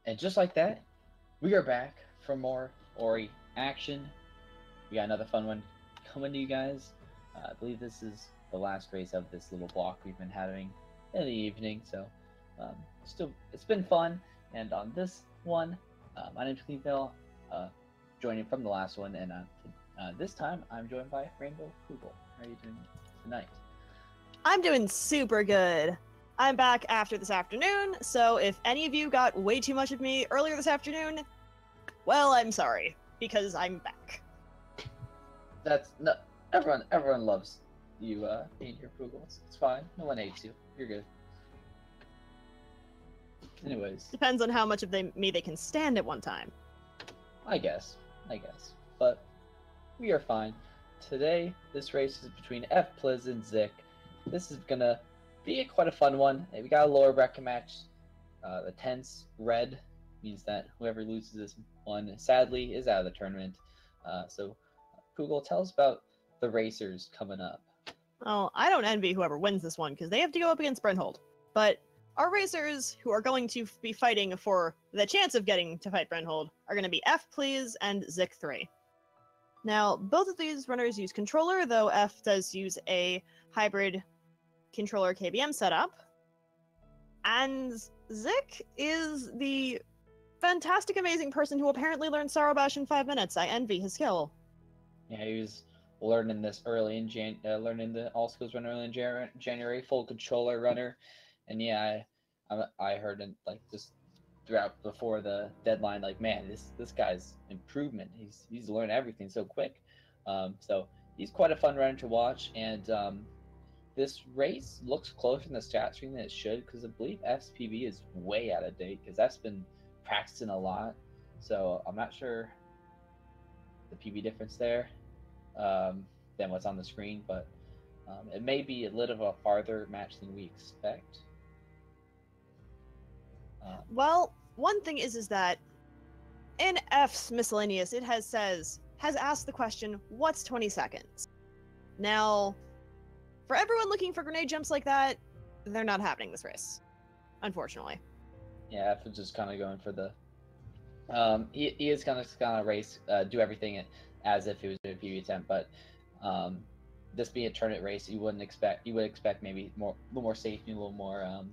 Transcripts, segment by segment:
And just like that, we are back for more Ori action. We got another fun one coming to you guys. I believe this is the last race of this little block we've been having in the evening, so it's been fun. And on this one, my name's Cleanville, joining from the last one, and this time I'm joined by Rainbow Kugel. How are you doing tonight? I'm doing super good. I'm back after this afternoon, so if any of you got way too much of me earlier this afternoon, well, I'm sorry, because I'm back. That's no, everyone loves you being here, Kugel. It's fine. No one hates you. You're good. Anyways. Depends on how much of me they can stand at one time. I guess. But we are fine. Today, this race is between ephpls and Zic. This is gonna be quite a fun one. We got a lower bracket match. The tense red means that whoever loses this one, sadly, is out of the tournament. So, Kugel, tell us about the racers coming up. Oh, I don't envy whoever wins this one, because they have to go up against Brynhold. But our racers who are going to be fighting for the chance of getting to fight Brynhold are going to be ephpls and Zic3. Now, both of these runners use controller, though F does use a hybrid controller KBM setup. And Zic is the fantastic, amazing person who apparently learned Sarabash in 5 minutes. I envy his skill. Yeah, he was learning this early in learning the All Skills run early in January, full controller runner. And yeah, I heard it like just throughout before the deadline, like, man, this guy's improvement. He's learned everything so quick. So he's quite a fun runner to watch. And this race looks closer in the stat screen than it should, because I believe F's PB is way out of date, because F's been practicing a lot. So I'm not sure the PB difference there than what's on the screen, but it may be a little of a farther match than we expect. Well, one thing is that in F's miscellaneous, it has asked the question, what's 20 seconds? Now, for everyone looking for grenade jumps like that, they're not happening this race, unfortunately. Yeah, F is just kind of going for the he is going to race, do everything as if he was doing a PB attempt, but this being a tournament race, you would expect maybe a little more safety, a little more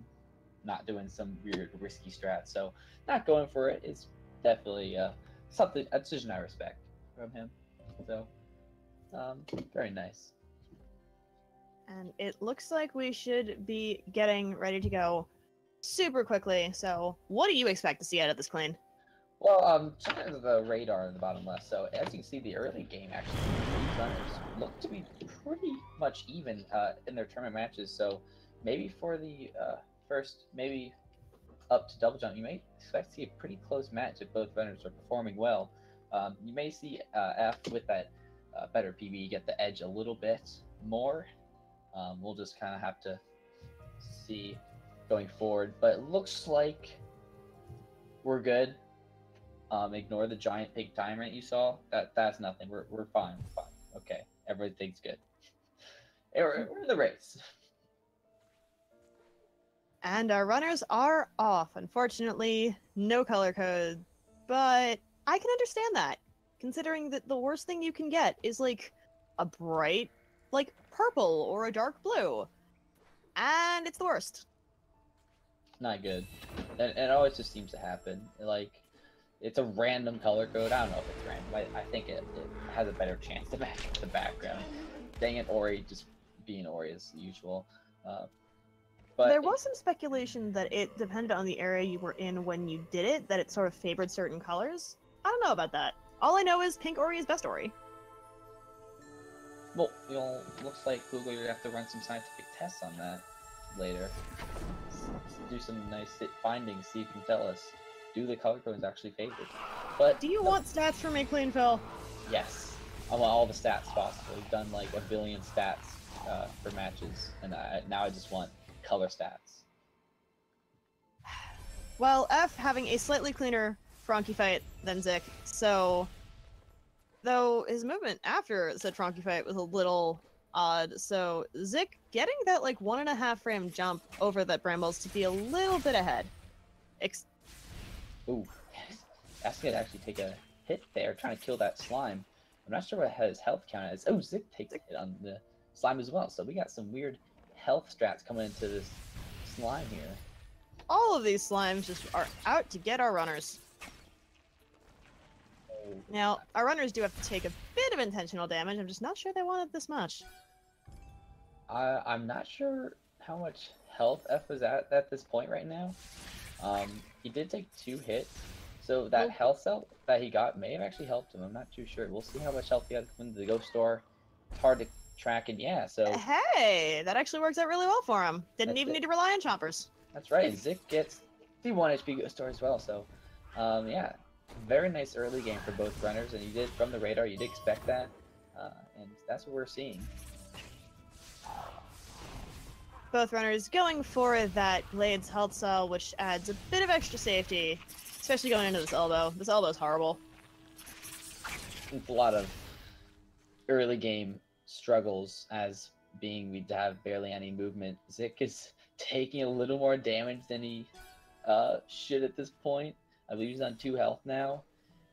not doing some weird risky strats. So not going for it is definitely a decision I respect from him. So very nice. And it looks like we should be getting ready to go super quickly. So what do you expect to see out of this clean? Well, checking the radar in the bottom left. So as you can see, the early game actually, these runners look to be pretty much even in their tournament matches. So maybe for the first, maybe up to double jump, you may expect to see a pretty close match if both runners are performing well. You may see F with that better PB get the edge a little bit more. We'll just kind of have to see going forward, but it looks like we're good. Ignore the giant pig timer that you saw. That's nothing. We're fine. Okay, everything's good. We're in the race. And our runners are off. Unfortunately, no color code, but I can understand that, considering that the worst thing you can get is like a bright, like purple or a dark blue, and it's the worst. Not good. And it always just seems to happen. Like, it's a random color code. I don't know if it's random. I think it has a better chance to match the background. Dang it, Ori, just being Ori as usual. But there was some speculation that it depended on the area you were in when you did it, that it sort of favored certain colors. I don't know about that. All I know is pink Ori is best Ori. Well, looks like Google, you're going to have to run some scientific tests on that later. Do some nice findings, see if you can tell us, do the color codes actually favor? But do you want stats from me, Cleanville? Yes. I want all the stats possible. We've done like a billion stats for matches, and now I just want color stats. Well, F having a slightly cleaner Frankie fight than Zic, so though his movement after said Frankie fight was a little odd, so Zic getting that like 1.5 frame jump over that Brambles to be a little bit ahead. Ooh, F's gonna actually take a hit there, trying to kill that slime. I'm not sure what his health count is. Oh, Zic takes a hit on the slime as well. So we got some weird health strats coming into this slime here. All of these slimes just are out to get our runners. Oh, Now, our runners do have to take a bit of intentional damage. I'm just not sure they want it this much. I'm not sure how much health F was at this point right now. He did take 2 hits, so that health cell that he got may have actually helped him. I'm not too sure. We'll see how much health he had when the ghost store. It's hard to track, and yeah, so... Hey, that actually works out really well for him. Didn't even need to rely on choppers. That's right, Zic gets the 1 HP ghost store as well, so yeah, very nice early game for both runners, and you did, from the radar, you did expect that, and that's what we're seeing. Both runners going for that Blade's health cell, which adds a bit of extra safety, especially going into this elbow. This elbow's horrible. It's a lot of early game struggles, as being we have barely any movement. Zic is taking a little more damage than he should at this point. I believe he's on 2 health now,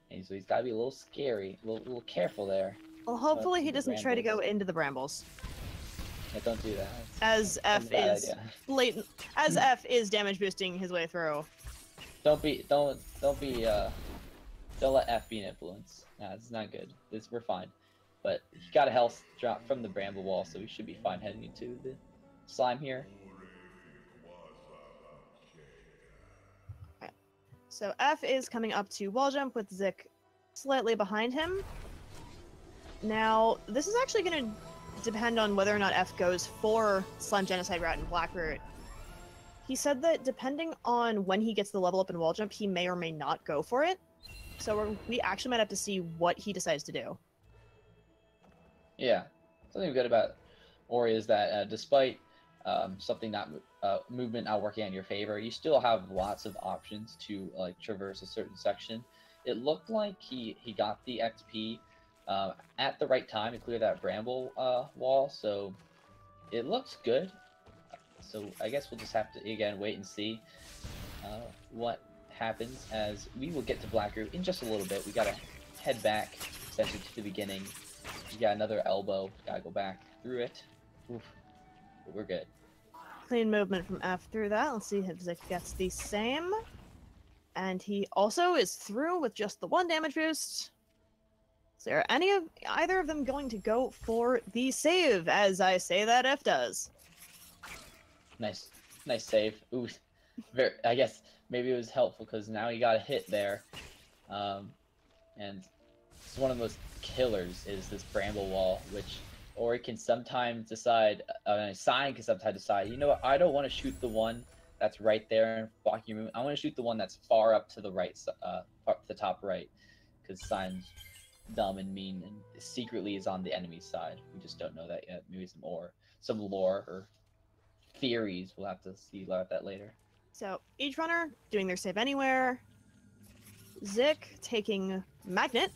and so he's got to be a little scary, a little careful there. Well, hopefully he doesn't try to go into the brambles. Yeah, don't do that. As F is blatant, as F is damage boosting his way through. Don't let F be an influence. Nah, this is not good. We're fine. But he got a health drop from the bramble wall, so we should be fine heading into the slime here. Okay. So F is coming up to wall jump with Zic slightly behind him. Now, this is actually going to depend on whether or not F goes for Slime Genocide route and Blackroot. He said that depending on when he gets the level up in wall jump, he may or may not go for it. So we actually might have to see what he decides to do. Yeah, something good about Ori is that despite movement not working in your favor, you still have lots of options to like traverse a certain section. It looked like he got the XP at the right time to clear that bramble wall, so it looks good. So I guess we'll just have to again wait and see what happens, as we will get to Blackroot in just a little bit. We gotta head back essentially to the beginning. We got another elbow, gotta go back through it. Oof. But we're good. Clean movement from F through that. Let's see if Zic gets the same. And he also is through with just the 1 damage boost. Is there either of them going to go for the save, as I say that F does? Nice save. Ooh, I guess maybe it was helpful because now he got a hit there, and it's one of the most killers is this bramble wall, which Ori can sometimes decide. Sign can sometimes decide. You know what? I don't want to shoot the one that's right there and blocking your movement. I want to shoot the one that's far up to the right, up the top right, because Sign's dumb and mean and secretly is on the enemy's side. We just don't know that yet. Maybe some lore or theories. We'll have to see about that later. So each runner doing their save anywhere. Zic taking magnet.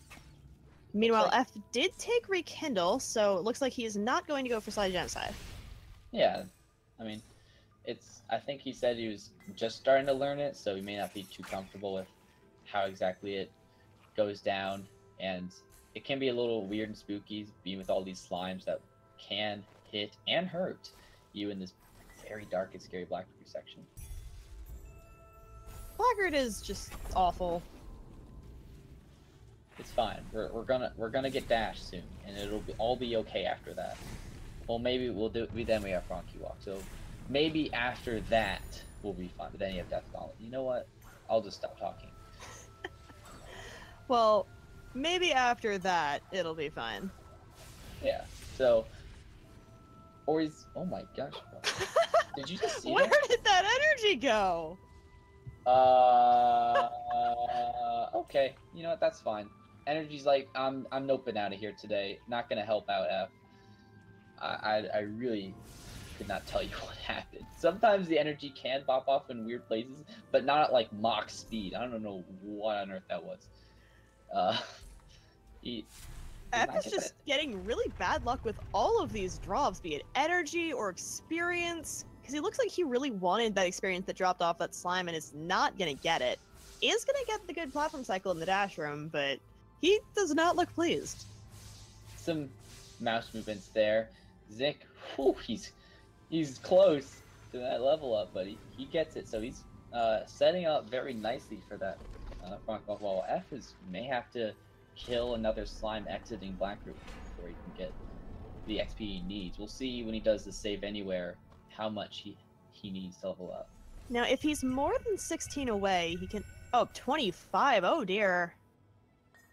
Meanwhile, F did take rekindle, so it looks like he is not going to go for Slime Genocide. Yeah, I mean, I think he said he was just starting to learn it, so he may not be too comfortable with how exactly it goes down, and it can be a little weird and spooky being with all these slimes that can hit and hurt you in this very dark and scary Blackroot section. Blackroot is just awful. It's fine. We're gonna get dashed soon, and it'll all be okay after that. Well, maybe then we have Frankie Walk, so maybe after that we'll be fine. But then you have Death Gauntlet. You know what? I'll just stop talking. Well, maybe after that it'll be fine. Yeah. So, Ori's. Oh my gosh. Did you just see Where that? did that energy go? Okay. You know what? That's fine. Energy's like, I'm noping out of here today. Not gonna help out F. I really could not tell you what happened. Sometimes the energy can pop off in weird places, but not at like Mach speed. I don't know what on earth that was. F is just getting really bad luck with all of these drops, be it energy or experience, because he looks like he really wanted that experience that dropped off that slime and is not gonna get it. is going to get the good platform cycle in the dash room, but he does not look pleased. Some mouse movements there. Zic, whew, he's close to that level up, but he gets it. So he's setting up very nicely for that front golf wall. May have to kill another slime exiting Black Root before he can get the XP he needs. We'll see when he does the save anywhere how much he needs to level up. Now, if he's more than 16 away, he can... Oh, 25. Oh, dear.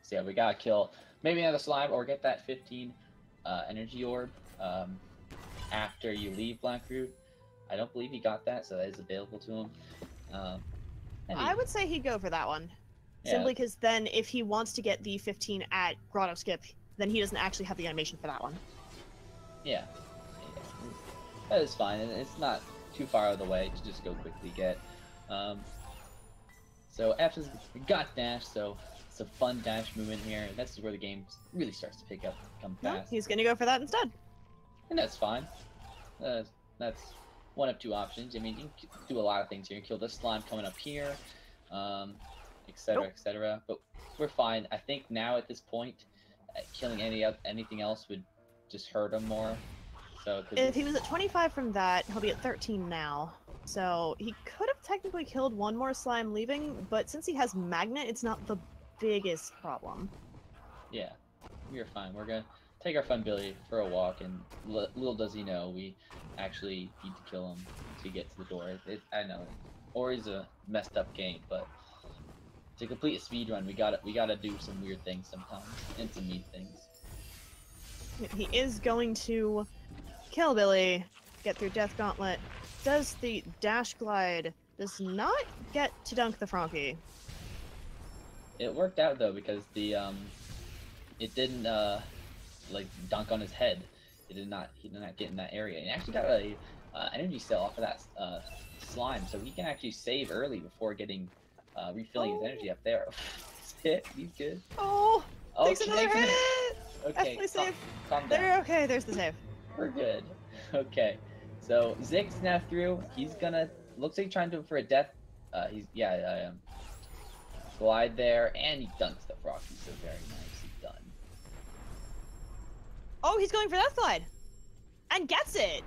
So yeah, we gotta kill maybe another slime or get that 15 energy orb after you leave Black Root. I don't believe he got that, so that is available to him. I would say he'd go for that one. Yeah. Simply because then if he wants to get the 15 at Grotto Skip, then he doesn't actually have the animation for that one. Yeah. That is fine, and it's not too far out of the way to just go quickly get. So after got dash, so it's a fun dash movement here. That's where the game really starts to pick up, come fast. No, he's gonna go for that instead. And that's fine. That's one of two options. I mean, you can do a lot of things here. You kill this slime coming up here, etc., etc. But we're fine. I think now at this point, killing anything else would just hurt him more. So if he was at 25 from that, he'll be at 13 now. So he could have technically killed one more slime leaving, but since he has Magnet, it's not the biggest problem. Yeah, we're fine. We're gonna take our fun Billy for a walk, and little does he know, we actually need to kill him to get to the door. I know, Ori's a messed up game, but to complete a speed run, we gotta do some weird things sometimes, and some neat things. He is going to kill Billy, get through Death Gauntlet, does the dash glide, does not get to dunk the Frankie. It worked out though, because the it didn't like dunk on his head. He did not get in that area. And he actually got a energy cell off of that slime, so he can actually save early before getting refilling his energy up there. He's good. Oh, takes another hit. Okay, calm down. There, okay, there's the save. We're good. Okay, so Zic's now through. He's gonna, looks like he's trying to do it for a death. Glide there, and he dunks the frog. He's so very nicely done. Oh, he's going for Death Glide, and gets it.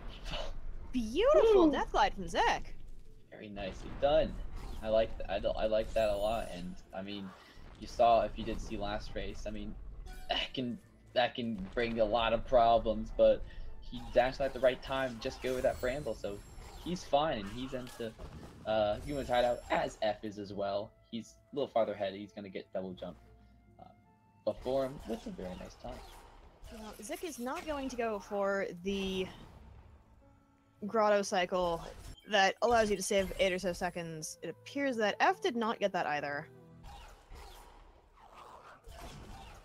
Beautiful Death Glide from Zic. Very nicely done. I like that a lot. And I mean, you saw, if you did see last race, I mean, that can bring a lot of problems, but he dashed at the right time, just go with that bramble, so he's fine, and he's into human hideout, as F is as well. He's a little farther ahead. He's gonna get double jump before him with a very nice time. Now, Zic is not going to go for the grotto cycle that allows you to save 8 or so seconds. It appears that F did not get that either.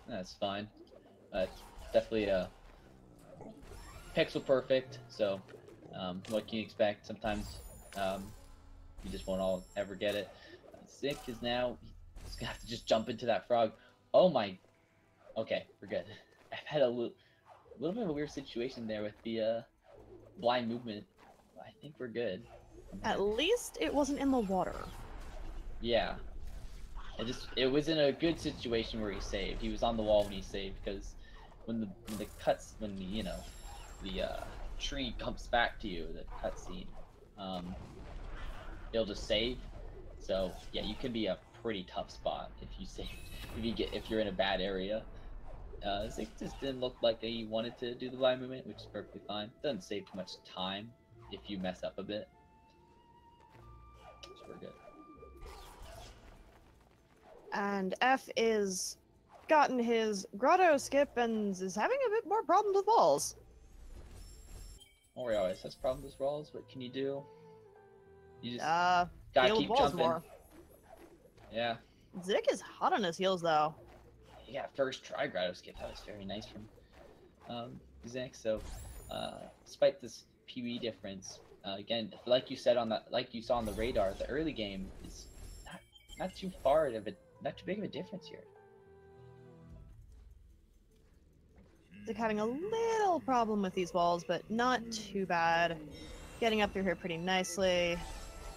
That's fine. It's definitely a pixel perfect, so what can you expect? Sometimes you just won't ever get it. Zic is now, he's gonna have to just jump into that frog. Oh my, okay, we're good. I've had a little bit of a weird situation there with the blind movement. I think we're good. At least it wasn't in the water. Yeah. It was in a good situation where he saved. He was on the wall when he saved, because when the tree comes back to you, the cutscene, it'll just save. So yeah, you can be a pretty tough spot if you save, if you're in a bad area. Zic just didn't look like he wanted to do the blind movement, which is perfectly fine. Doesn't save too much time if you mess up a bit. So we're good. And F is gotten his grotto skip and is having a bit more problems with walls. Ori always has problems with walls. What can you do? You just gotta keep jumping. More. Yeah. Zic is hot on his heels though. Yeah, first try grotto skip. That was very nice from Zic. So despite this PV difference, again, like you said like you saw on the radar, the early game is not too far of a, not too big of a difference here. Zic having a little problem with these walls, but not too bad. Getting up through here pretty nicely.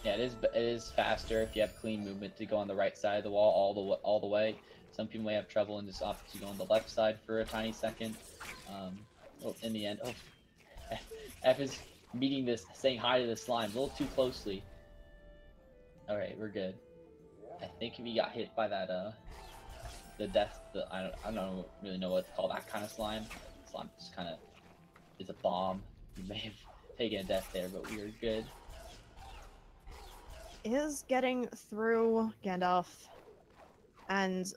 Yeah, it is faster if you have clean movement to go on the right side of the wall all the way. Some people may have trouble and just opt to go on the left side for a tiny second. Well, in the end, F is meeting this, saying hi to the slime a little too closely. All right, we're good. I think if he got hit by that I don't really know what to call that kind of slime. Slime just kind of is a bomb. You may have taken a death there, but we are good. Is getting through Gandalf, and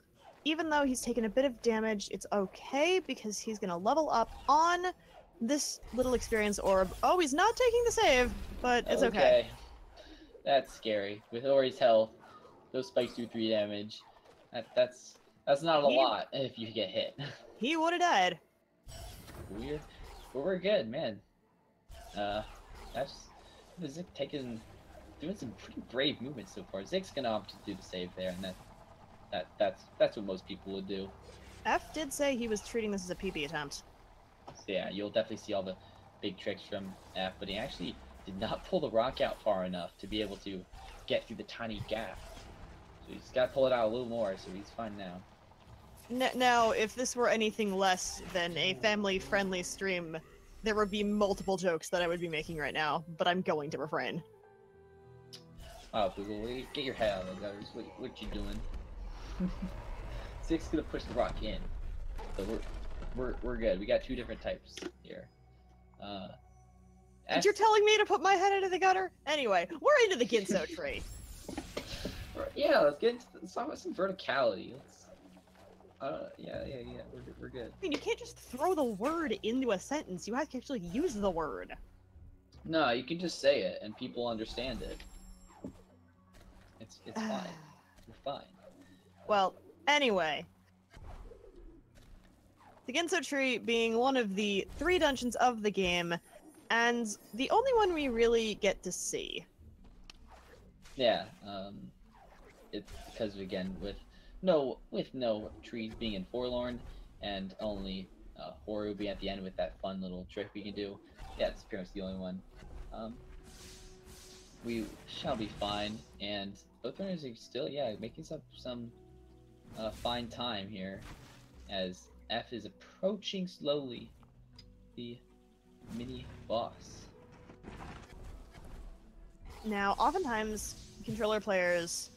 even though he's taken a bit of damage, it's okay because he's gonna level up on this little experience orb. Oh, he's not taking the save, but it's okay. That's scary. With Ori's health, those spikes do 3 damage. That's not a lot if you get hit. He would have died. Weird, but we're good, man. That's Zic doing some pretty brave movements so far. Zic's gonna opt to do the save there, and that's what most people would do. F did say he was treating this as a PB attempt. So yeah, you'll definitely see all the big tricks from F, but he actually did not pull the rock out far enough to be able to get through the tiny gap. So he's got to pull it out a little more, so he's fine now. Now, if this were anything less than a family-friendly stream, there would be multiple jokes that I would be making right now, but I'm going to refrain. Oh, Google, get your head out of the gutters. What you doing? Zic's gonna push the rock in, so we're good. We got 2 different types here. And you're telling me to put my head into the gutter? Anyway, we're into the Ginso tree. Yeah, let's talk about some verticality. Yeah, we're good. I mean, you can't just throw the word into a sentence. You have to actually use the word. No, you can just say it, and people understand it. It's fine. You're fine. Well, anyway. The Ginso tree being one of the 3 dungeons of the game, and the only one we really get to see. Yeah, it's because, again, with no trees being in Forlorn, and only Ori will be at the end with that fun little trick we can do. Yeah, it's pretty much the only one. We shall be fine, and both runners are still, making some fine time here, as F is approaching slowly the mini boss. Now, oftentimes, controller players,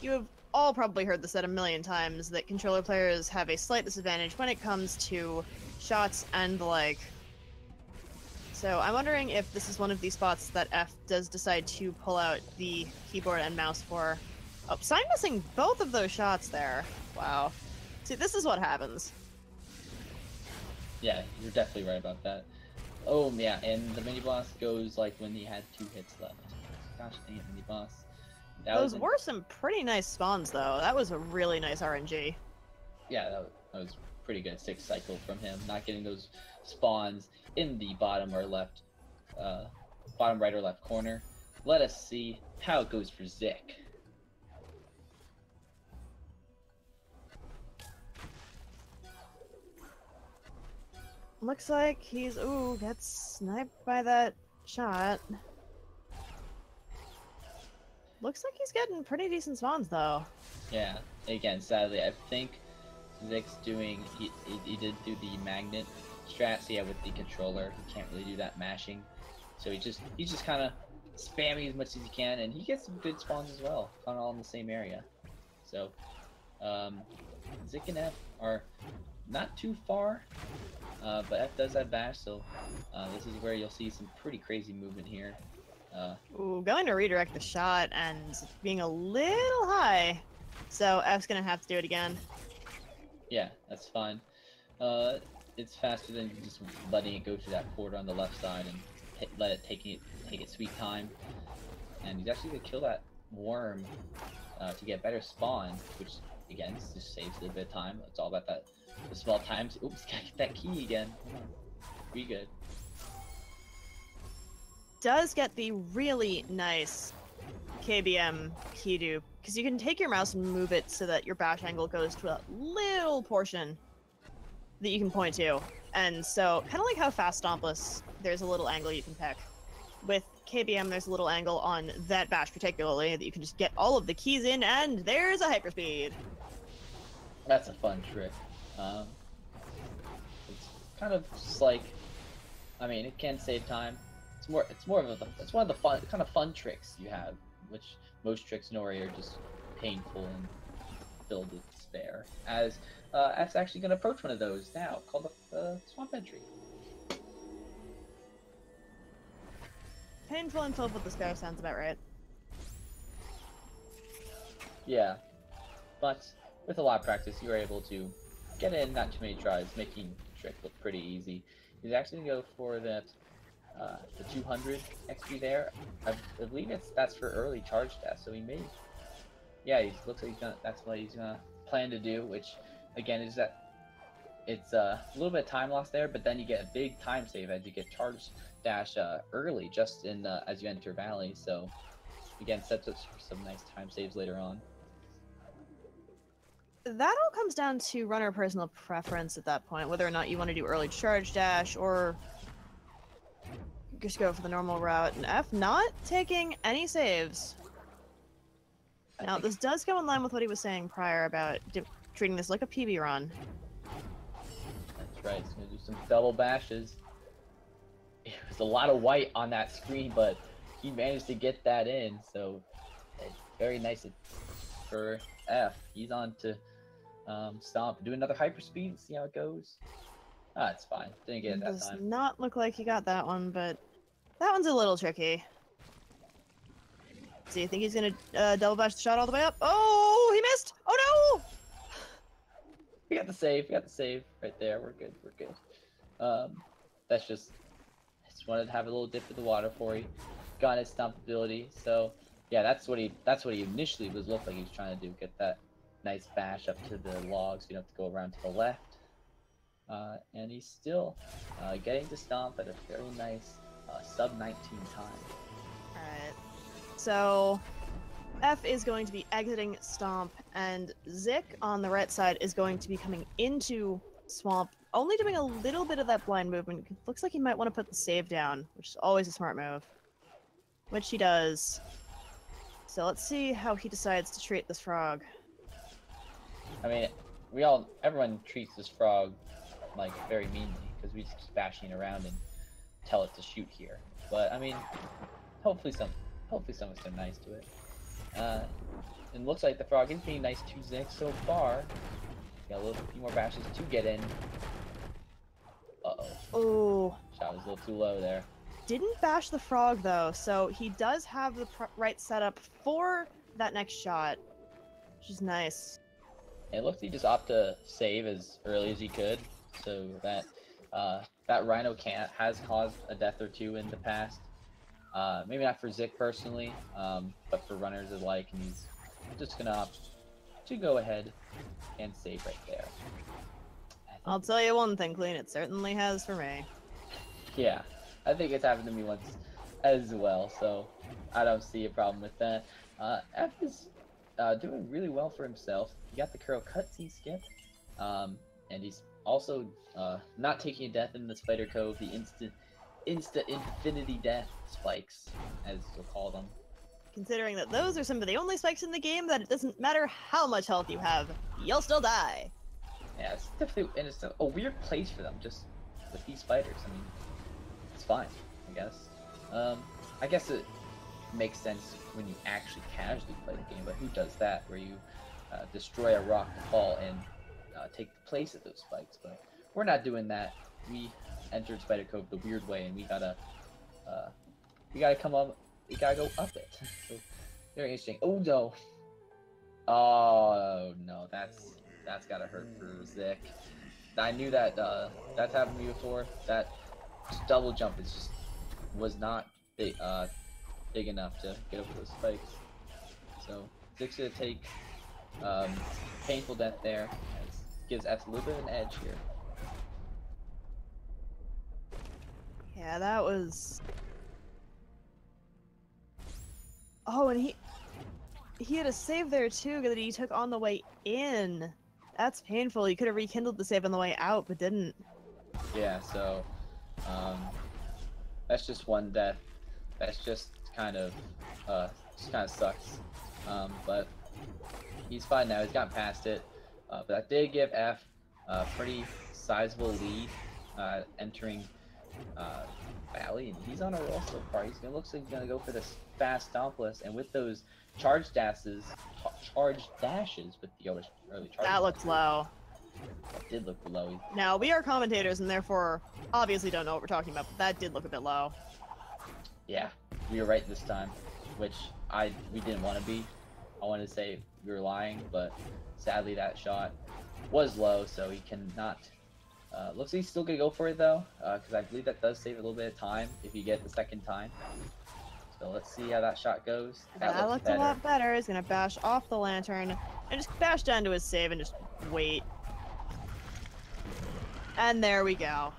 you have all probably heard this said a million times, that controller players have a slight disadvantage when it comes to shots and the like. So I'm wondering if this is one of these spots that F does decide to pull out the keyboard and mouse for. Oh, Sign missing both of those shots there. Wow. See, this is what happens. Yeah, you're definitely right about that. Oh, yeah, and the mini-boss goes like when he had 2 hits left. Gosh dang it, mini-boss. Those were some pretty nice spawns, though. That was a really nice RNG. Yeah, that was pretty good 6 cycle from him. Not getting those spawns in the bottom right or left corner. Let us see how it goes for Zic. Looks like he's, gets sniped by that shot. Looks like he's getting pretty decent spawns, though. Yeah, again, sadly, I think Zic's doing, he did do the magnet strat, so yeah, with the controller, he can't really do that mashing. So he's just kind of spamming as much as he can, and he gets some good spawns as well, kind of all in the same area. So, Zic and F are not too far, but F does have bash, so this is where you'll see some pretty crazy movement here. Going to redirect the shot and being a little high, so F's gonna have to do it again. Yeah, that's fine. It's faster than just letting it go through that portal on the left side and let it take its sweet time. And he's actually gonna kill that worm to get better spawn, which again just saves a bit of time. It's all about the small times. Oops, gotta get that key again. Come on. Be good. Does get the really nice KBM key dupe, because you can take your mouse and move it so that your bash angle goes to a little portion that you can point to. And so, kind of like how Fast Stompless, there's a little angle you can pick. With KBM, there's a little angle on that bash particularly that you can just get all of the keys in, and there's a hyperspeed. That's a fun trick. It's kind of just like, I mean, it can save time. It's one of the fun tricks you have, which most tricks in Ori are just painful and filled with despair. As F's actually going to approach one of those now, called the Swamp Entry. Painful and filled with despair sounds about right. Yeah, but with a lot of practice, you were able to get in not too many tries, making the trick look pretty easy. He's actually going to go for that the 200 XP there. I believe that's for early charge test, so he may. Yeah, he looks like that's what he's gonna plan to do, which again is that it's a little bit of time lost there, but then you get a big time save as you get charge dash early just in as you enter Valley. So again, sets up some nice time saves later on. That all comes down to runner personal preference at that point, whether or not you want to do early charge dash or just go for the normal route. And F not taking any saves. Now, this does go in line with what he was saying prior about treating this like a PB run. That's right, he's going to do some double bashes. There's a lot of white on that screen, but he managed to get that in, so very nice for F. He's on to Stomp, do another hyperspeed and see how it goes. Ah, it's fine. Didn't get it that time. Does not look like he got that one, but that one's a little tricky. So you think he's gonna double bash the shot all the way up? Oh, he missed! Oh no! We got the save. We got the save right there. We're good. We're good. That's just. I just wanted to have a little dip in the water for you. Got his stomp ability. So yeah, that's what he initially looked like he was trying to do. Get that nice bash up to the logs. You don't have to go around to the left. And he's still getting to stomp at a very nice sub 19 time. Alright. So F is going to be exiting Stomp, and Zic on the right side is going to be coming into Swamp, only doing a little bit of that blind movement. It looks like he might want to put the save down, which is always a smart move. Which he does. So let's see how he decides to treat this frog. I mean, everyone treats this frog like very meanly because we just keep bashing it around and tell it to shoot here. But I mean, hopefully someone's been nice to it. And looks like the frog is being nice to Zic so far. Got a few more bashes to get in. Uh-oh. Oh. Shot was a little too low there. Didn't bash the frog though, so he does have the right setup for that next shot, which is nice. And it looks like he just opted to save as early as he could, so that that Rhino has caused a death or two in the past. Maybe not for Zic personally, but for runners alike, and he's just gonna opt to go ahead and save right there. I'll tell you one thing, Clean, it certainly has for me. Yeah, I think it's happened to me once as well, so I don't see a problem with that. F is doing really well for himself. He got the curl cutscene skip, and he's also not taking a death in the Spider Cove, the insta infinity death spikes, as you'll call them. Considering that those are some of the only spikes in the game that it doesn't matter how much health you have, you'll still die. Yeah, it's definitely, and it's a weird place for them, just with these spiders. I mean, it's fine, I guess. I guess it makes sense when you actually casually play the game, but who does that, where you destroy a rock to fall and take the place of those spikes? But we're not doing that. We entered Spider Cove the weird way, and we gotta come up. We gotta go up it. So, very interesting. Oh no! Oh no! That's gotta hurt for Zic. I knew that that's happened to me before. That double jump was not big enough to get over those spikes. So Zic's gonna take painful death there. Gives F a little bit of an edge here. Yeah, that was. Oh, and he had a save there too that he took on the way in. That's painful. He could have rekindled the save on the way out, but didn't. Yeah, so that's just one death That's just kind of sucks. But he's fine now. He's gotten past it. But that did give F a pretty sizable lead entering Valley, and he's on a roll so far. Looks like he's gonna go for this fast stompless, and with those charge dashes with the early charge. That looked low. That did look low. Now, we are commentators and therefore obviously don't know what we're talking about, but that did look a bit low. Yeah, we were right this time, which we didn't want to be. I wanted to say we were lying, but sadly that shot was low, so he cannot. Looks like he's still gonna go for it though, because I believe that does save a little bit of time if you get the second time. So let's see how that shot goes. That looked a lot better. He's gonna bash off the lantern and just bash down to his save and just wait. And there we go.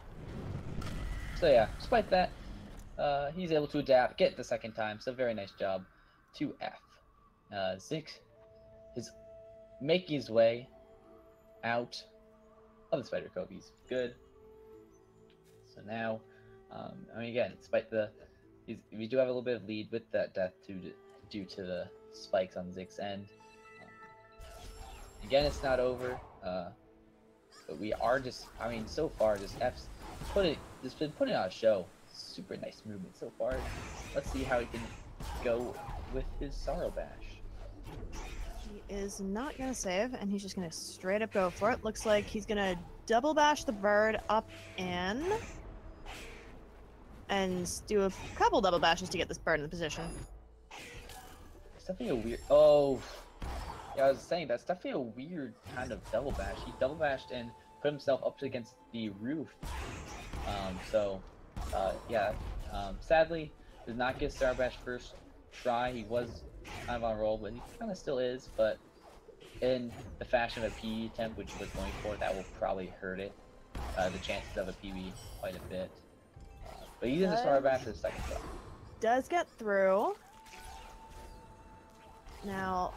So yeah, despite that, he's able to adapt, get the second time. So very nice job to F. Zic is making his way out of the Spider Cove. He's good. So now, I mean, again, despite we do have a little bit of lead with that death due to the spikes on Zic's end. Again, it's not over. But we are just, I mean, so far, just F's been putting on a show. Super nice movement so far. Let's see how he can go with his Sorrow Bash. He is not going to save, and he's just going to straight up go for it. Looks like he's going to double bash the bird up in, and do a couple double bashes to get this bird in the position. It's definitely a weird, oh, yeah, I was saying, that's definitely a weird kind of double bash. He double bashed and put himself up against the roof. Sadly, did not get Star Bash first try. He was kind of on a roll, but he kind of still is. But in the fashion of a PB attempt, which he was going for, that will probably hurt it. The chances of a PB quite a bit. But he did the Star Bash for the second try. Does get through. Now,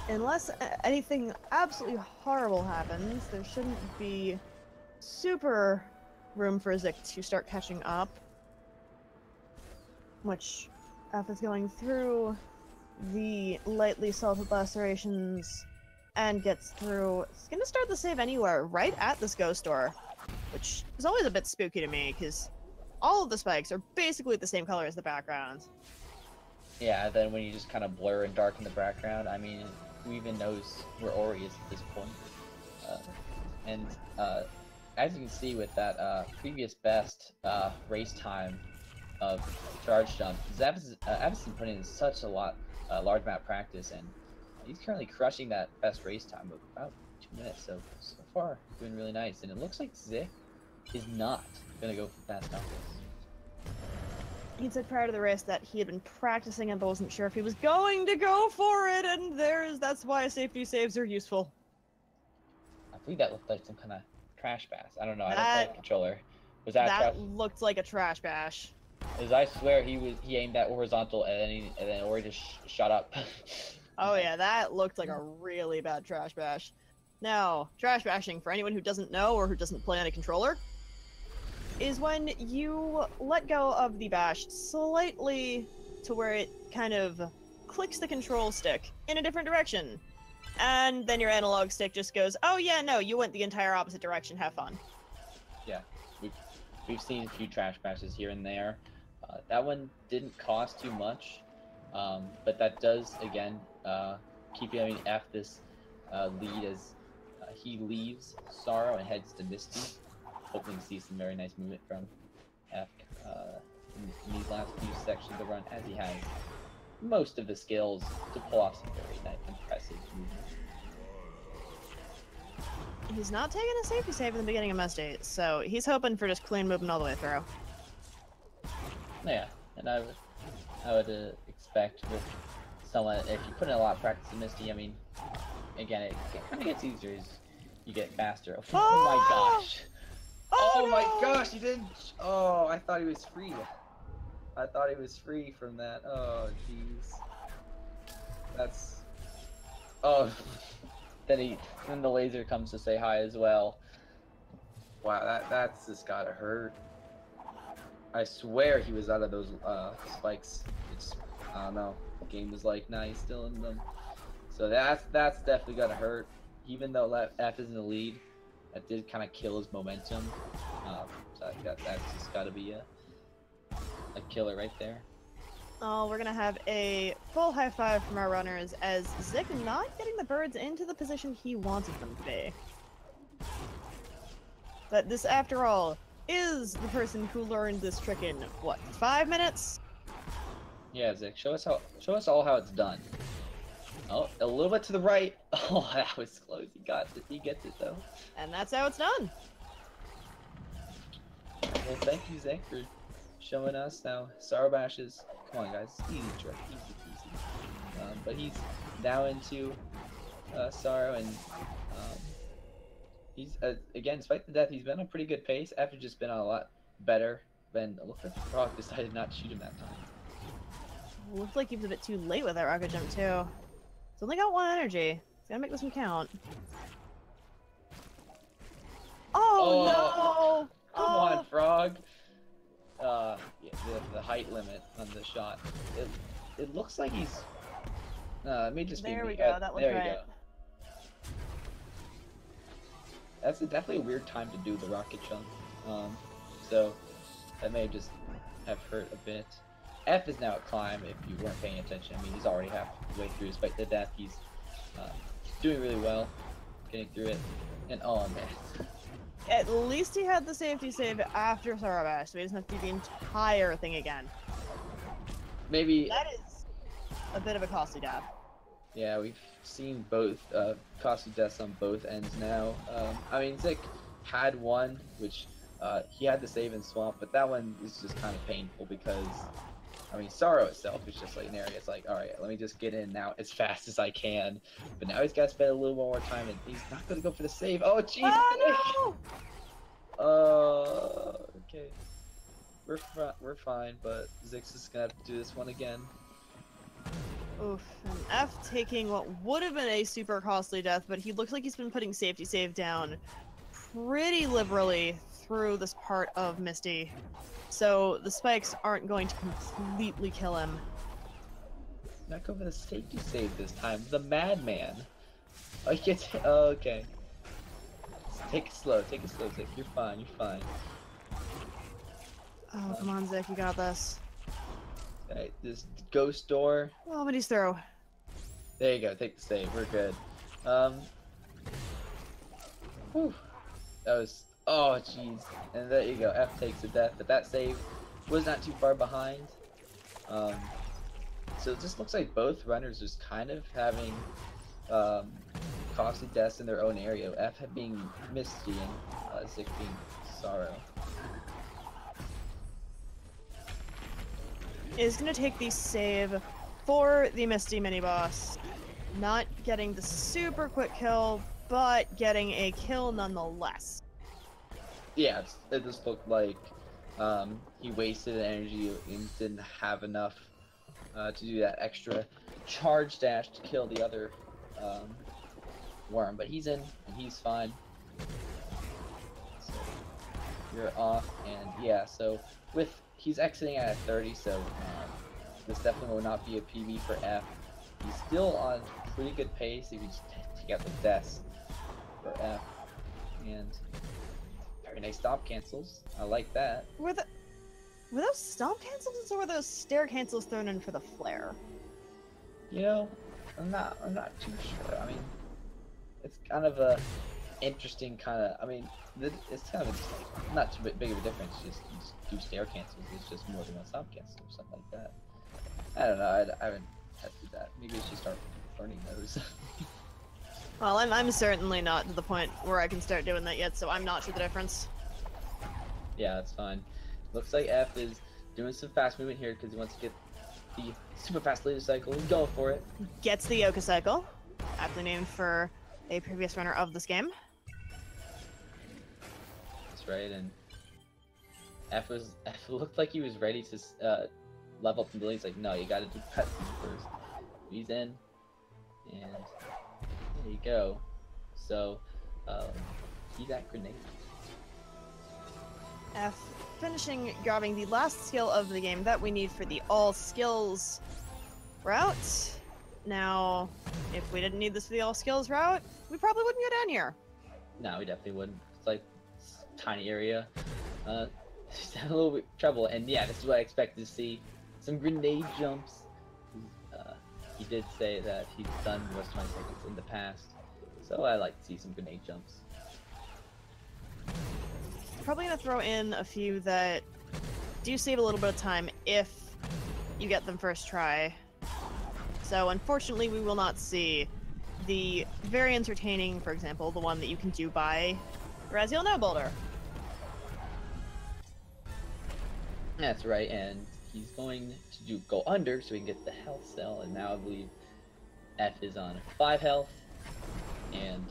unless anything absolutely horrible happens, there shouldn't be super room for Zic to start catching up. Which, F is going through the lightly salted lacerations and gets through. It's gonna start the save anywhere, right at this ghost door, which is always a bit spooky to me, because all of the spikes are basically the same color as the background. Yeah, then when you just kind of blur and darken the background, I mean, who even knows where Ori is at this point? As you can see with that previous best race time of charge jump, Evans been putting in such a large amount of practice, and he's currently crushing that best race time of about 2 minutes. So far, doing really nice. And it looks like Zic is not gonna go for fast numbers. He said prior to the race that he had been practicing and but wasn't sure if he was going to go for it, and that's why safety saves are useful. I believe that looked like some kind of trash bash. I don't know. I don't play a controller. Was that that trash? Looked like a trash bash. As I swear he aimed that horizontal and then Ori just shut up. Oh yeah, that looked like a really bad trash bash. Now, trash bashing, for anyone who doesn't know or who doesn't play on a controller, is when you let go of the bash slightly to where it kind of clicks the control stick in a different direction. And then your analog stick just goes, oh yeah, no, you went the entire opposite direction, have fun. Yeah, we've seen a few trash bashes here and there. That one didn't cost too much, but that does, again, keep giving F this lead as he leaves Sorrow and heads to Misty. Hoping to see some very nice movement from F in these last few sections of the run, as he has most of the skills to pull off some very nice, impressive movements. He's not taking a safety save in the beginning of Musty, so he's hoping for just clean movement all the way through. Yeah, and I would expect with someone, if you put in a lot of practice in Misty, I mean, again, it kind of gets easier as you get faster. Oh my gosh! Oh my gosh, he didn't. Oh, I thought he was free. I thought he was free from that. Oh, jeez. That's. Oh. Then the laser comes to say hi as well. Wow, that's just gotta hurt. I swear he was out of those spikes. It's, I don't know. The game was like, nah, he's still in them. So that's definitely gotta hurt. Even though F is in the lead, that did kind of kill his momentum. So that's just gotta be a killer right there. Oh, we're gonna have a full high five from our runners as Zic not getting the birds into the position he wanted them to be. But this, after all, is the person who learned this trick in, what, 5 minutes? Yeah, Zic, show us all how it's done. Oh, a little bit to the right. Oh, that was close. He got it. He gets it though. And that's how it's done. Well, thank you, Zic, for showing us now. Sarbash is, come on, guys, easy trick, easy. But he's now into Sorrow, and he's again, despite the death, he's been on a pretty good pace. After just been on a lot better. Then it looked like the frog decided not to shoot him that time. Looks like he was a bit too late with that rocket jump too. He's only got 1 energy. He's gotta make this one count. Oh, no! Come on, frog. Yeah, the height limit on the shot. It looks like he's. It may just be. There we go. That looked right. There you go. That's definitely a weird time to do the rocket jump. So that may just have hurt a bit. F is now at climb. If you weren't paying attention, I mean, he's already halfway through. Despite the death, he's doing really well, getting through it. And oh man. At least he had the safety save after Sarabash, so he doesn't have to do the entire thing again. Maybe that is a bit of a costly death. Yeah, we've seen both costly deaths on both ends now. I mean, Zic had one, which he had to save in Swamp, but that one is just kind of painful because, I mean, Sorrow itself is just like an area. It's like, all right, let me just get in now as fast as I can. But now he's got to spend a little more time, and he's not going to go for the save. Oh, jeez. Oh, no! Okay. We're fine, but Zix is going to have to do this one again. Oof. And F taking what would have been a super costly death, but he looks like he's been putting safety save down pretty liberally through this part of Misty. So the spikes aren't going to completely kill him. Not go for the safety save this time. The madman. Oh, he gets hit. Oh, okay. Take it slow, Zic. You're fine, you're fine. Oh, come on, Zic, you got this. Alright, this ghost door. Oh, but he's through. There you go, take the save, we're good. Whew. That was, oh jeez. And there you go, F takes the death, but that save was not too far behind. So it just looks like both runners just kind of having costly deaths in their own area. F being Misty and Zic being Sorrow. Is going to take the save for the Misty mini-boss. Not getting the super quick kill, but getting a kill nonetheless. Yeah, it just looked like he wasted energy and didn't have enough to do that extra charge dash to kill the other worm. But he's in, and he's fine. So you're off, and yeah, so with... He's exiting at 30, so this definitely will not be a PB for F. He's still on pretty good pace if you just take out the deaths for F. And very nice stomp cancels. I like that. Were those stomp cancels or were those stair cancels thrown in for the flare? You know, I'm not too sure. I mean, it's kind of a interesting kind of. I mean, it's kind of not too big of a difference. Just do stair cancels. It's just more than one stop cancel or something like that. I don't know. I haven't tested that. Maybe I should start learning those. Well, I'm certainly not to the point where I can start doing that yet, so I'm not sure the difference. Yeah, that's fine. Looks like F is doing some fast movement here because he wants to get the super fast laser cycle. He's going for it. Gets the Yoka cycle, aptly named for a previous runner of this game. That's right, and F looked like he was ready to level up from the. He's like, no, you got to do cutscene first. He's in, and there you go. So he's at grenade. F finishing grabbing the last skill of the game that we need for the all skills route. Now, if we didn't need this for the all skills route, we probably wouldn't go down here. No, we definitely wouldn't. It's like a tiny area. Just had a little bit of trouble, and yeah, this is what I expected to see. Some grenade jumps. He did say that he's done was 20 seconds in the past, so I like to see some grenade jumps. Probably gonna throw in a few that do save a little bit of time if you get them first try. So unfortunately, we will not see the very entertaining, for example, the one that you can do by Raziel No Boulder. That's right, and he's going to go under so he can get the health cell, and now I believe F is on 5 health, and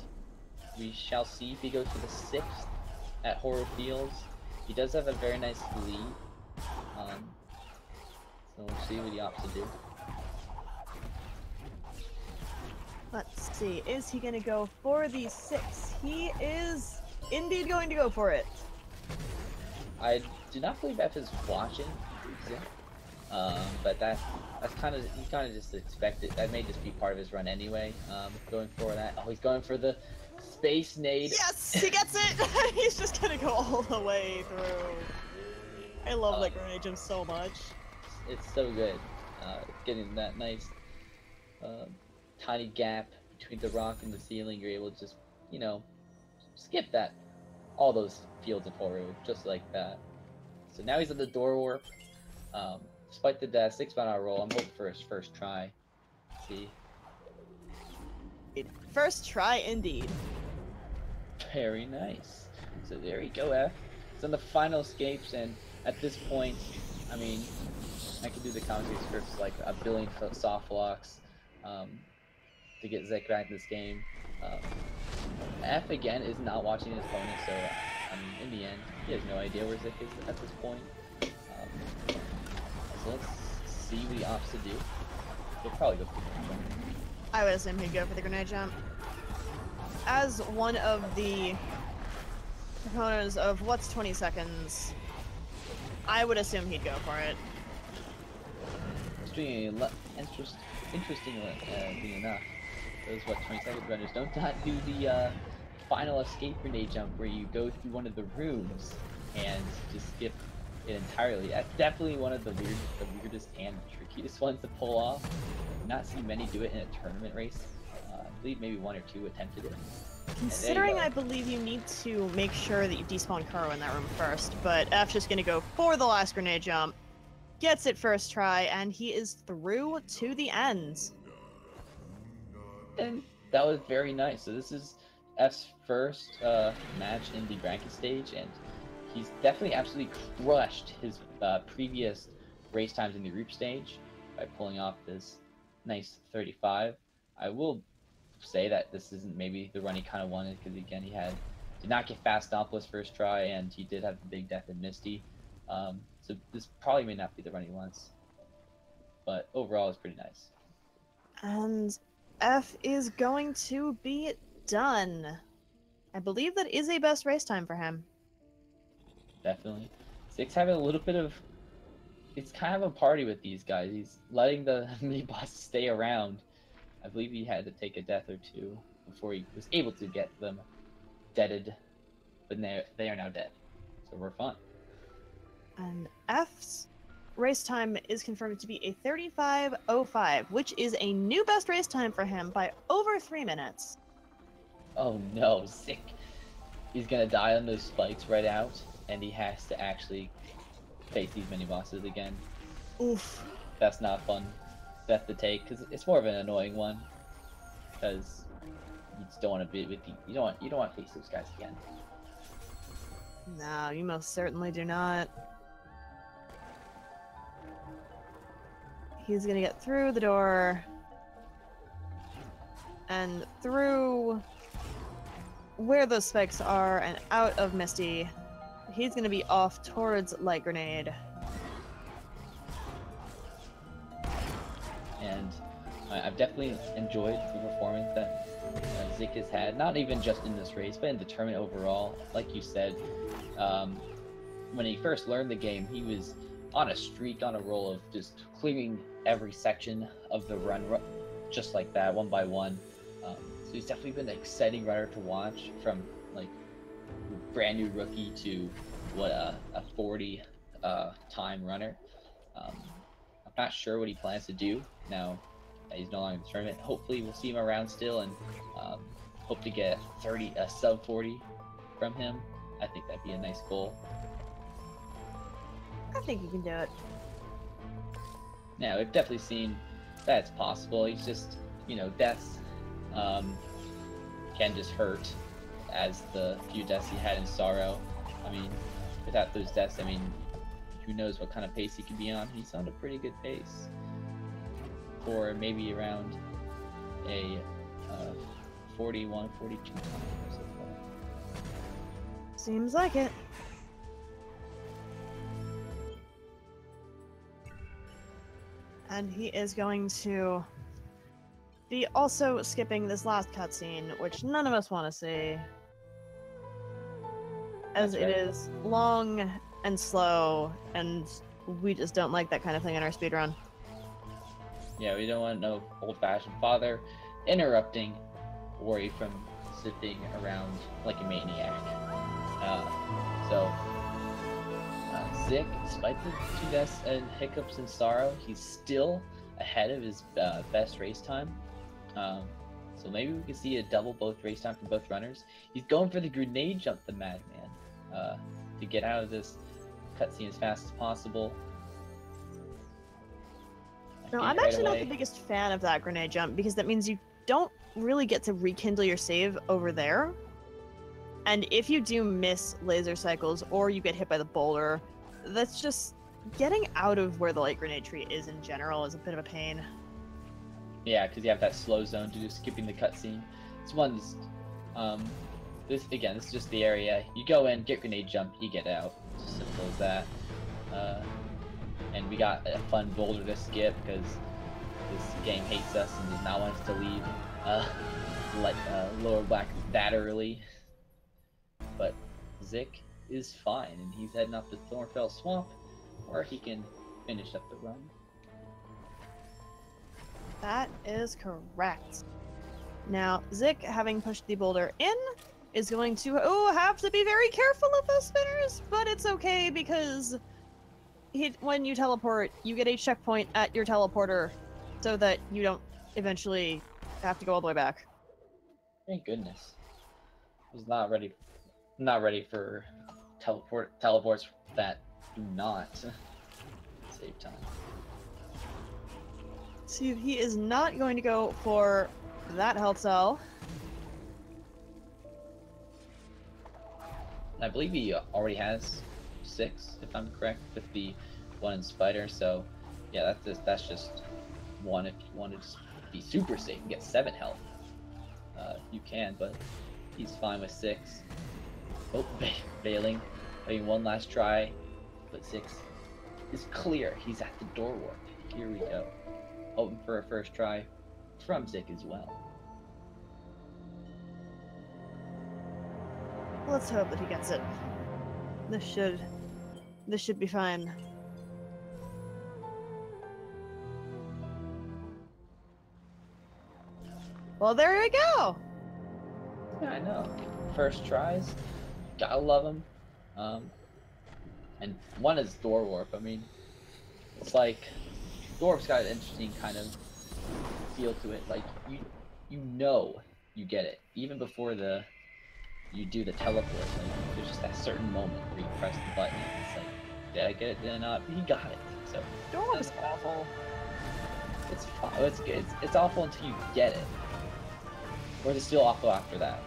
we shall see if he goes for the 6th at Horror Fields. He does have a very nice lead, so we'll see what he opts to do. Let's see, is he gonna go for the 6? He is indeed going to go for it. I do not believe F is watching, but that's kind of, you kind of just expect it. That may just be part of his run anyway. Going for that. Oh, he's going for the space nade. Yes, he gets it. He's just gonna go all the way through. I love that grenade jump so much. It's so good. Getting that nice tiny gap between the rock and the ceiling. You're able to just, you know, skip that. All those fields of horror, just like that. So now he's at the door warp. Despite the 6-1-hour roll, I'm hoping for his first try. Let's see. First try, indeed. Very nice. So there you go, F. It's on the final escapes, and at this point, I mean, I could do the commentary scripts like a billion soft locks to get Zic back in this game. F again is not watching his opponent, so I mean, in the end, he has no idea where Zic is at this point. So let's see what he opts to do. He'll probably go for the grenade jump. I would assume he'd go for the grenade jump. As one of the proponents of what's 20 seconds, I would assume he'd go for it. Interestingly enough, those 20-second runners don't not do the final escape grenade jump where you go through one of the rooms and just skip it entirely. That's definitely one of the weirdest and trickiest ones to pull off. I've not seen many do it in a tournament race. I believe maybe 1 or 2 attempted it. Considering I believe you need to make sure that you despawn Kuro in that room first, but F's just gonna go for the last grenade jump, gets it first try, and he is through to the end. And that was very nice. So this is F's first match in the bracket stage, and he's definitely absolutely crushed his previous race times in the group stage by pulling off this nice 35. I will say that this isn't maybe the run he kind of wanted, because again, he did not get fast stomp his first try, and he did have the big death in Misty. So this probably may not be the run he wants, but overall it's pretty nice. And F is going to be done. I believe that is a best race time for him. Definitely. Zic's having a little bit of, it's kind of a party with these guys. He's letting the mini boss stay around. I believe he had to take a death or 2 before he was able to get them deaded, but they are now dead. So we're fine. And F's race time is confirmed to be a 35:05, which is a new best race time for him by over 3 minutes. Oh no, Zic. He's gonna die on those spikes right out, and he has to actually face these mini bosses again. Oof. That's not fun. Death to take, because it's more of an annoying one. Because you just don't want to be with you don't want to face those guys again. No, you most certainly do not. He's gonna get through the door and through where those spikes are and out of Misty. He's gonna be off towards Light Grenade. And I've definitely enjoyed the performance that Zic has had, not even just in this race, but in the tournament overall. Like you said, when he first learned the game, he was on a streak, on a roll of just clearing every section of the run just like that, one by one. So he's definitely been an exciting runner to watch, from like brand new rookie to what a 40 time runner. I'm not sure what he plans to do now that he's no longer in the tournament. Hopefully we'll see him around still, and hope to get a sub 40 from him. I think that'd be a nice goal. I think you can do it. Yeah, we've definitely seen that it's possible. He's just, deaths can just hurt, as the few deaths he had in Sorrow. I mean, without those deaths, I mean, who knows what kind of pace he could be on. He's on a pretty good pace for maybe around a 41, 42 time so far. Seems like it. And he is going to be also skipping this last cutscene, which none of us want to see, as it is long and slow, and we just don't like that kind of thing in our speedrun. Yeah, we don't want no old-fashioned father interrupting Ori from sitting around like a maniac. Zic, despite the 2 deaths and hiccups in Sorrow, he's still ahead of his best race time. So maybe we can see a double both race time from both runners. He's going for the grenade jump, the madman, to get out of this cutscene as fast as possible. No, I'm actually not the biggest fan of that grenade jump, because that means you don't really get to rekindle your save over there. And if you do miss laser cycles or you get hit by the boulder, that's just getting out of where the light grenade tree is in general is a bit of a pain. Yeah, because you have that slow zone to do skipping the cutscene. This is just the area. You go in, get grenade jump, you get out. It's as simple as that. And we got a fun boulder to skip because this game hates us and does not want us to leave lower black that early. But Zic is fine, and he's heading up to Thornfell Swamp, where he can finish up the run. That is correct. Now, Zic, having pushed the boulder in, is going to have to be very careful of those spinners, but it's okay because when you teleport, you get a checkpoint at your teleporter so that you don't eventually have to go all the way back. Thank goodness. I was not ready for teleports that do not save time. See, he is not going to go for that health cell. I believe he already has 6, if I'm correct, with the one in Spider. So, yeah, that's just 1. If you wanted to be super safe and get 7 health, you can. But he's fine with 6. Oh, failing. I mean, one last try, but 6 is clear. He's at the door warp. Here we go. Hoping for a first try from Zic as well. Let's hope that he gets it. This should be fine. Well, there we go. Yeah, I know. First tries, gotta love them. And one is door warp. I mean, it's like door warp's got an interesting kind of feel to it. Like you get it even before you do the teleport. Like, there's just that certain moment where you press the button and it's like, did I get it? Did I not? He got it. So Door warp's awful. It's fine. It's good. It's awful until you get it. Or is it still awful after that?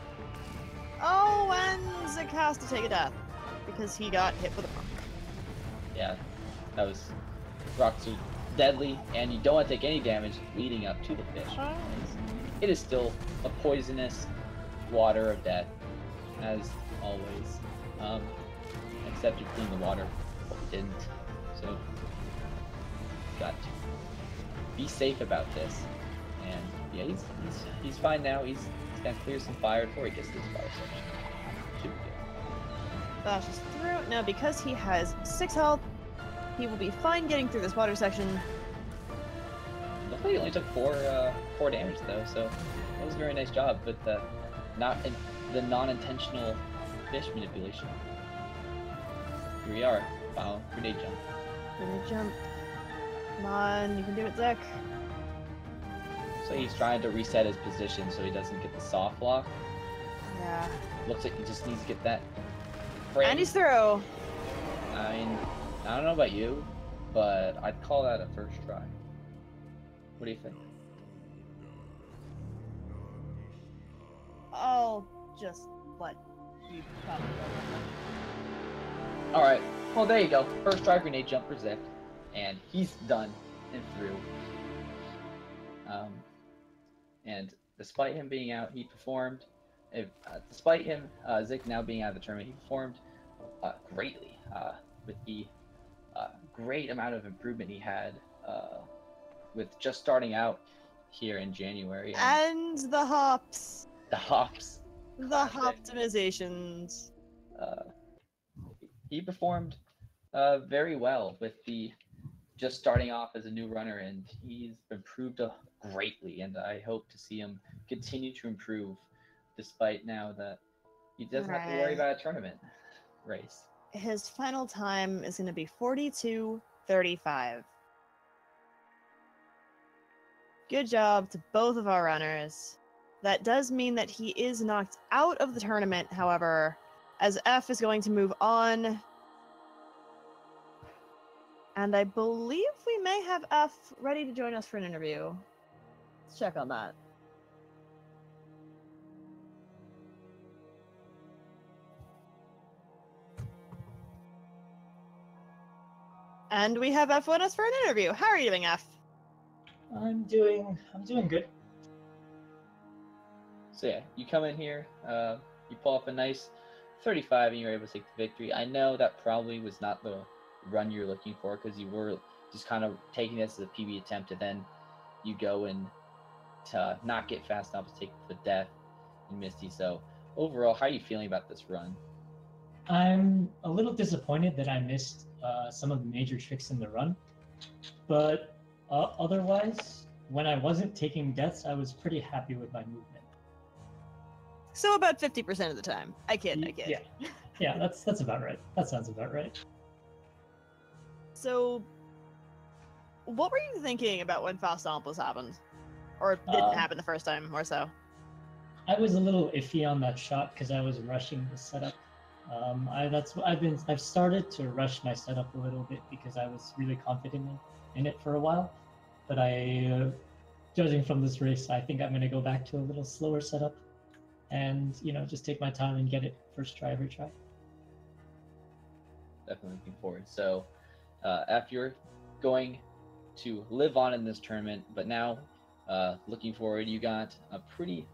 Oh, and Zic has to take a death because he got hit with a rock. Yeah, that was rocks are deadly, and you don't want to take any damage leading up to the fish. It is still a poisonous water of death, as always. Except you clean the water, but we didn't. So got to be safe about this. And yeah, he's fine now. He's gonna clear some fire before he gets to this fire section. Should be good. Bashes through. Now, because he has 6 health, he will be fine getting through this water section. Looks like he only took 4 damage though, so that was a very nice job with the non-intentional fish manipulation. Here we are. Wow, grenade jump. Grenade jump. Come on, you can do it, Zic. So he's trying to reset his position so he doesn't get the soft lock. Yeah. Looks like he just needs to get that frame. And he's through. I mean, I don't know about you, but I'd call that a first try. What do you think? I'll just let you probably go. Alright, well there you go. First try grenade jump for Zic, and he's done and through. And despite him being out, he performed. Despite him, Zic now being out of the tournament, he performed greatly with the great amount of improvement he had with just starting out here in January. And the hops. The hops. The optimizations. He performed very well with the just starting off as a new runner, and he's improved greatly, and I hope to see him continue to improve despite now that he doesn't have to worry about a tournament race. His final time is going to be 42:35. Good job to both of our runners. That does mean that he is knocked out of the tournament, however, as F is going to move on. And I believe we may have F ready to join us for an interview. Let's check on that. And we have F with us for an interview. How are you doing, F? I'm doing good. So yeah, you come in here, you pull off a nice 35 and you're able to take the victory. I know that probably was not the run you're looking for because you were just kind of taking this as a PB attempt, and then you go and to not get fast enough to take the death in Misty. So overall, how are you feeling about this run? I'm a little disappointed that I missed some of the major tricks in the run, but otherwise, when I wasn't taking deaths, I was pretty happy with my movement. So about 50% of the time. I kid. Yeah, that's about right. That sounds about right. So, what were you thinking about when Fast Olympus happened? Or didn't happen the first time, more so? I was a little iffy on that shot because I was rushing the setup. I've started to rush my setup a little bit because I was really confident in it for a while. But judging from this race, I think I'm going to go back to a little slower setup and, just take my time and get it first try every try. Definitely looking forward. So, F, you're going to live on in this tournament, but now looking forward, you got a pretty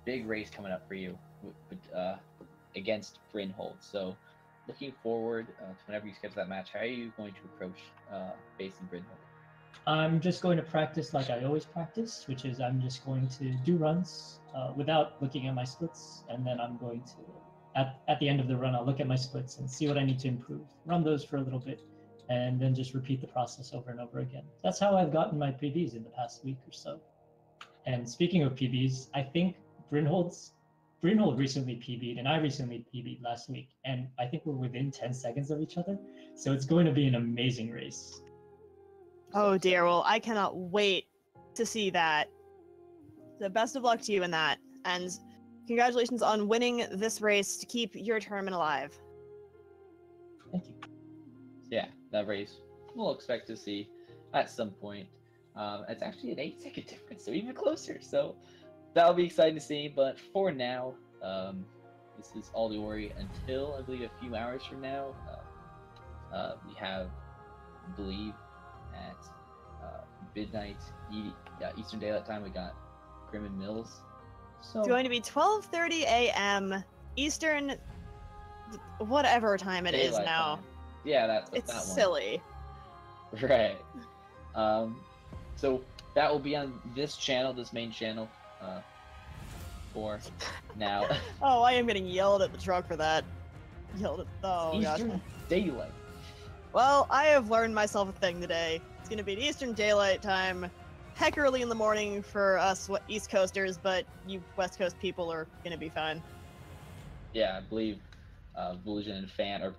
big race coming up for you against Brynhold. So looking forward to whenever you schedule that match, how are you going to approach facing Brynhold? I'm just going to practice like I always practice, which is I'm just going to do runs without looking at my splits, and then I'm going to, at the end of the run, I'll look at my splits and see what I need to improve, run those for a little bit, and then just repeat the process over and over again. That's how I've gotten my PBs in the past week or so. And speaking of PBs, I think Brynhold recently PB'd, and I recently PB'd last week, and I think we're within 10 seconds of each other, so it's going to be an amazing race. Oh dear, well, I cannot wait to see that. So best of luck to you in that, and congratulations on winning this race to keep your tournament alive. Thank you. Yeah, that race we'll expect to see at some point. It's actually an 8-second difference, so even closer. So that'll be exciting to see. But for now, this is all the Ori until I believe a few hours from now. We have, I believe, at midnight Eastern Daylight Time, we got Grim and Mills. So It's going to be 12:30 a.m. Eastern, whatever time it is Daylight now. time. Yeah, that's It's that one. silly. Right. So that will be on this channel, this main channel, for now. Oh, I am getting yelled at the truck for that. Yelled at. Oh gosh. Eastern Daylight. Well, I have learned myself a thing today. It's gonna be Eastern Daylight Time, heck early in the morning for us East Coasters, but you West Coast people are gonna be fine. Yeah, I believe Volusion and Fan are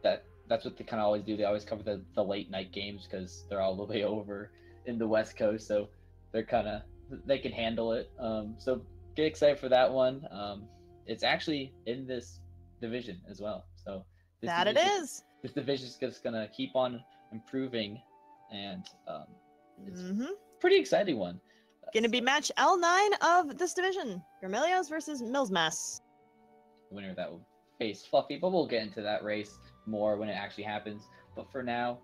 that's what they kind of always do. They always cover the late night games because they're all the way over in the West Coast, so they can handle it. So get excited for that one. It's actually in this division as well. So this This division is just gonna keep on improving, and it's pretty exciting one. Gonna be match L9 of this division: Vermilios versus Millsmass. The winner of that will face Fluffy, but we'll get into that race more when it actually happens. But for now,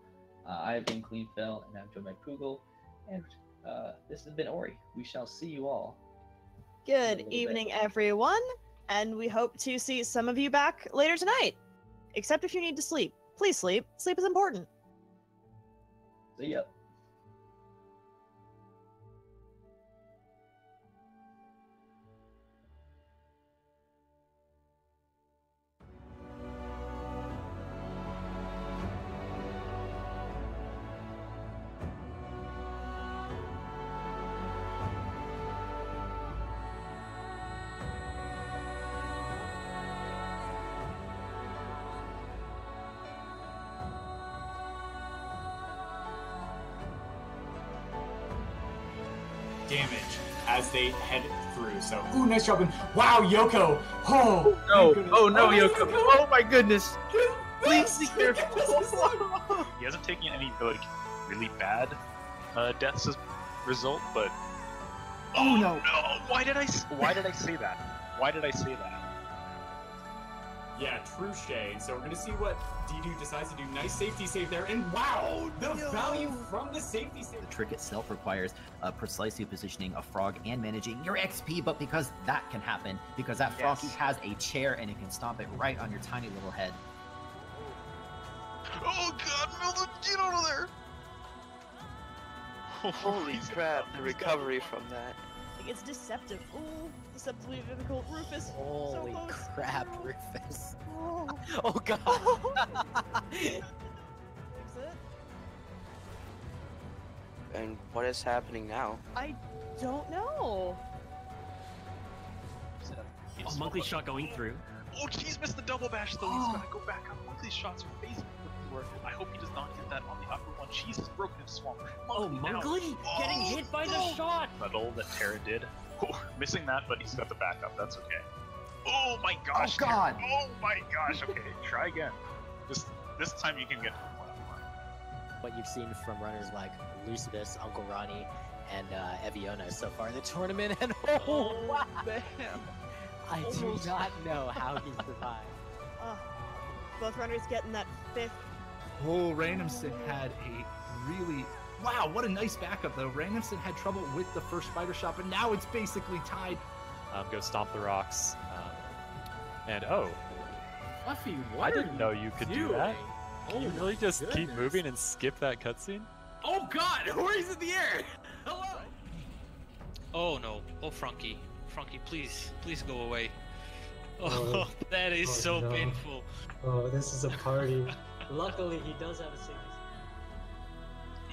I have been Clean Phil, and I'm joined by Poogle, and this has been Ori. We shall see you all. Good evening, everyone, and we hope to see some of you back later tonight. Except if you need to sleep. Please sleep. Sleep is important. See ya. Damage as they head through. So, ooh, nice job. And wow, Yoko. Oh, no. Oh, no, Yoko. Oh, my goodness. Please be careful. He hasn't taken any, like, really bad deaths as a result, but... Oh, no. Why did I say that? Why did I say that? Yeah, true shade. So we're going to see what Didu decides to do. Nice safety save there. And wow, the value from the safety save. The trick itself requires precisely positioning a frog and managing your XP, but because that can happen, because that froggy has a chair and it can stomp it right on your tiny little head. Oh god, no, get out of there! Holy crap, the recovery from that. It's deceptive. Ooh, deceptively difficult. Rufus. Holy so crap, Rufus. Oh, oh god. Fix it. And what is happening now? I don't know. Oh, Monkley's shot going through. Oh, he's missed the double bash though. He's gonna go back up. Monkley's shots are facing the floor. I hope he does not get that on the upper one. Jesus, broken his swamp. Monkley getting hit by the shot. Metal that Terra did. Oh, missing that, but he's got the backup. That's okay. Oh my gosh. Oh god. Oh my gosh. Okay, try again. This time you can get to the platform. What you've seen from runners like Lucidus, Uncle Ronnie, and Eviona so far in the tournament, and oh wow. Man. I do not know how he survived. Both runners getting that fifth. Oh, Randomson had a really... Wow, what a nice backup, though. Randomson had trouble with the first spider shot, but now it's basically tied. Go stomp the rocks. And oh. Fluffy, what I didn't know you could do that. Can you really just keep goodness. moving and skip that cutscene? Oh god, Ori's in the air! Hello! Oh no. Oh, Frankie. Frankie, please go away. Oh, that is so no. painful. Oh, this is a party. Luckily, he does have a safety.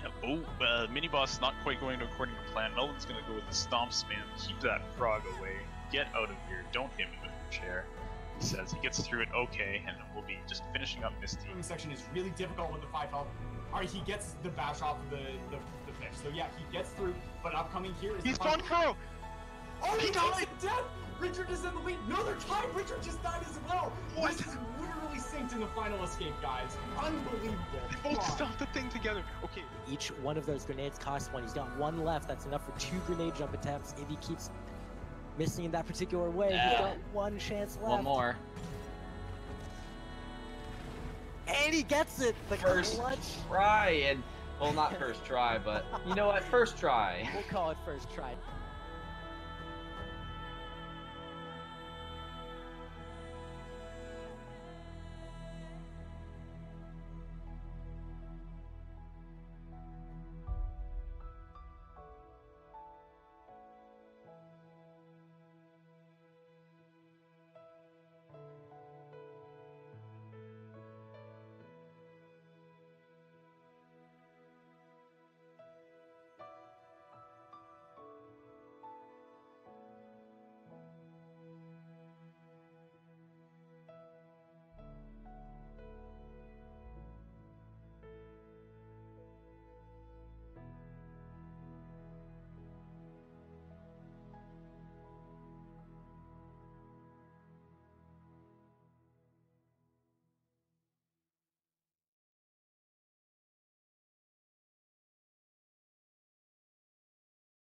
Yeah, mini boss not quite going according to plan. Melvin's gonna go with the stomp spam. Keep that frog away. Get out of here. Don't hit me with your chair. He says he gets through it okay, and we'll be just finishing up Misty. The section is really difficult with the 5 health. Alright, he gets the bash off of the fish. So yeah, he gets through, but upcoming here is... He's gone through! Oh, he died! Death! Richard is in the lead. No, they're tied. Richard just died as well. What? This is literally synced in the final escape, guys. Unbelievable. They both stopped the thing together. Okay. Each one of those grenades costs 1. He's got 1 left. That's enough for 2 grenade jump attempts. If he keeps missing in that particular way, he's got 1 chance left. One more. And he gets it. The First clutch. try, and well, not first try, but you know what? First try. We'll call it first try.